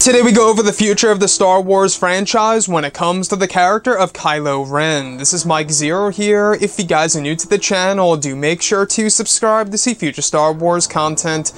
Today we go over the future of the Star Wars franchise when it comes to the character of Kylo Ren. This is Mike Zero here. If you guys are new to the channel, do make sure to subscribe to see future Star Wars content.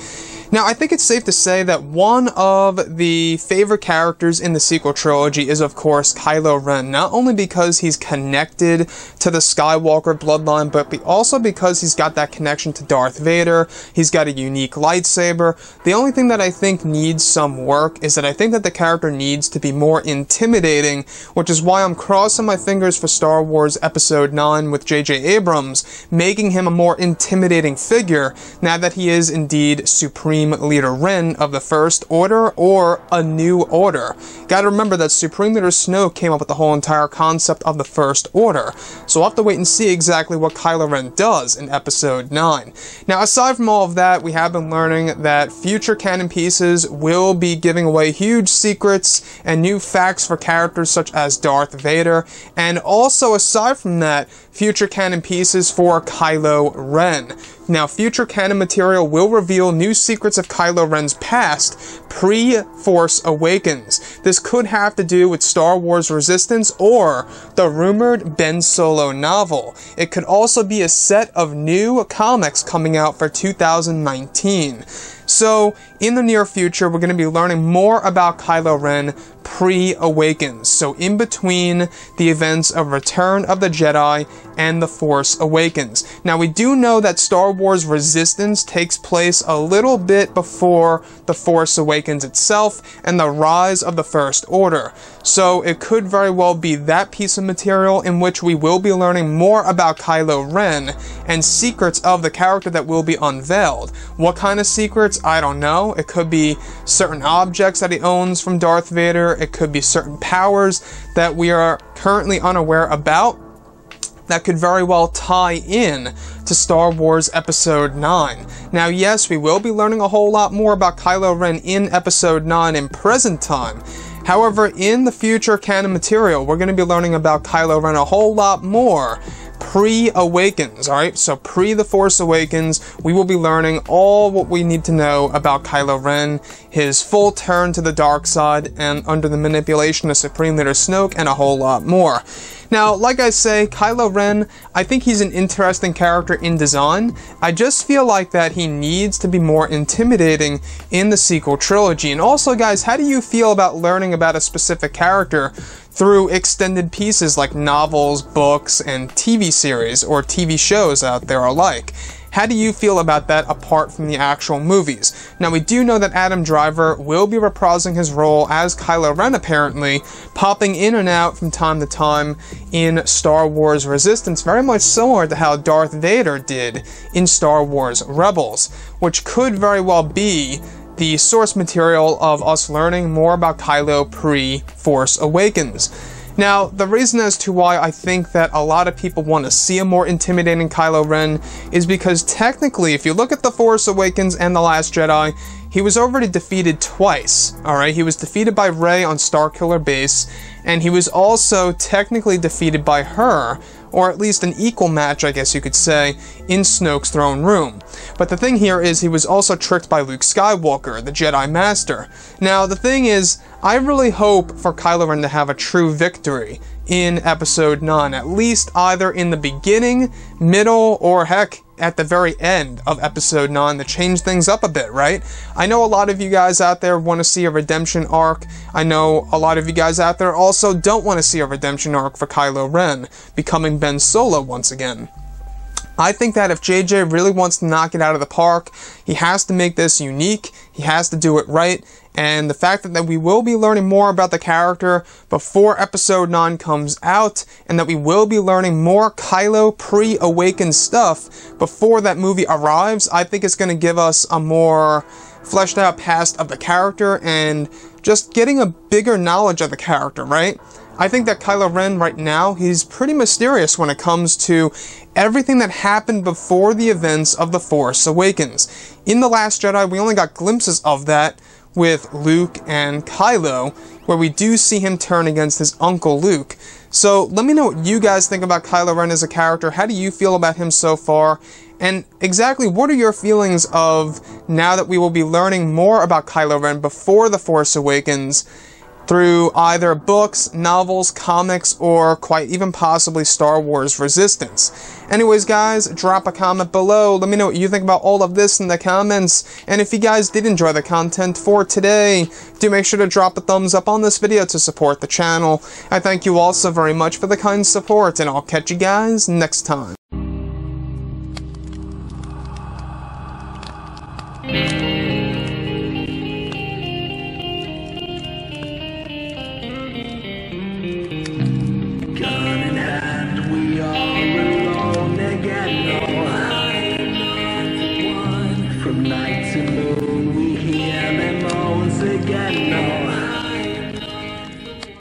Now, I think it's safe to say that one of the favorite characters in the sequel trilogy is, of course, Kylo Ren. Not only because he's connected to the Skywalker bloodline, but also because he's got that connection to Darth Vader. He's got a unique lightsaber. The only thing that I think needs some work is that I think that the character needs to be more intimidating, which is why I'm crossing my fingers for Star Wars Episode 9 with JJ Abrams, making him a more intimidating figure now that he is indeed Supreme Leader Ren of the First Order or a New Order. Gotta remember that Supreme Leader Snoke came up with the whole entire concept of the First Order, so we'll have to wait and see exactly what Kylo Ren does in Episode 9. Now, aside from all of that, we have been learning that future canon pieces will be giving away huge secrets and new facts for characters such as Darth Vader, and also, aside from that, future canon pieces for Kylo Ren. Now, future canon material will reveal new secrets of Kylo Ren's past pre-Force Awakens. This could have to do with Star Wars Resistance or the rumored Ben Solo novel. It could also be a set of new comics coming out for 2019. So, in the near future, we're going to be learning more about Kylo Ren pre-Awakens. So, in between the events of Return of the Jedi and The Force Awakens. Now, we do know that Star Wars Resistance takes place a little bit before The Force Awakens itself and the rise of the First Order. So, it could very well be that piece of material in which we will be learning more about Kylo Ren and secrets of the character that will be unveiled. What kind of secrets? I don't know. It could be certain objects that he owns from Darth Vader. It could be certain powers that we are currently unaware about that could very well tie in to Star Wars Episode 9. Now, yes, we will be learning a whole lot more about Kylo Ren in Episode 9 in present time. However, in the future canon material, we're going to be learning about Kylo Ren a whole lot more pre-Awakens, alright? So pre-The Force Awakens, we will be learning all what we need to know about Kylo Ren, his full turn to the dark side, and under the manipulation of Supreme Leader Snoke, and a whole lot more. Now, like I say, Kylo Ren, I think he's an interesting character in design. I just feel like that he needs to be more intimidating in the sequel trilogy. And also, guys, how do you feel about learning about a specific character through extended pieces like novels, books, and TV series or TV shows out there alike? How do you feel about that apart from the actual movies? Now, we do know that Adam Driver will be reprising his role as Kylo Ren, apparently, popping in and out from time to time in Star Wars Resistance, very much similar to how Darth Vader did in Star Wars Rebels, which could very well be the source material of us learning more about Kylo pre-Force Awakens. Now, the reason as to why I think that a lot of people want to see a more intimidating Kylo Ren is because technically, if you look at The Force Awakens and The Last Jedi, he was already defeated twice, alright? He was defeated by Rey on Starkiller Base, and he was also technically defeated by her, or at least an equal match, I guess you could say, in Snoke's throne room. But the thing here is he was also tricked by Luke Skywalker, the Jedi Master. Now, the thing is, I really hope for Kylo Ren to have a true victory in Episode 9, at least either in the beginning, middle, or heck, at the very end of Episode 9 to change things up a bit, right? I know a lot of you guys out there want to see a redemption arc. I know a lot of you guys out there also don't want to see a redemption arc for Kylo Ren becoming Ben Solo once again. I think that if JJ really wants to knock it out of the park, he has to make this unique, he has to do it right, and the fact that we will be learning more about the character before Episode 9 comes out, and that we will be learning more Kylo pre-Awakened stuff before that movie arrives, I think it's going to give us a more fleshed out past of the character and just getting a bigger knowledge of the character, right? I think that Kylo Ren right now, he's pretty mysterious when it comes to everything that happened before the events of The Force Awakens. In The Last Jedi, we only got glimpses of that with Luke and Kylo, where we do see him turn against his uncle Luke. So let me know what you guys think about Kylo Ren as a character. How do you feel about him so far? And exactly what are your feelings of now that we will be learning more about Kylo Ren before The Force Awakens through either books, novels, comics, or quite even possibly Star Wars Resistance. Anyways, guys, drop a comment below. Let me know what you think about all of this in the comments. And if you guys did enjoy the content for today, do make sure to drop a thumbs up on this video to support the channel. I thank you all so very much for the kind support, and I'll catch you guys next time.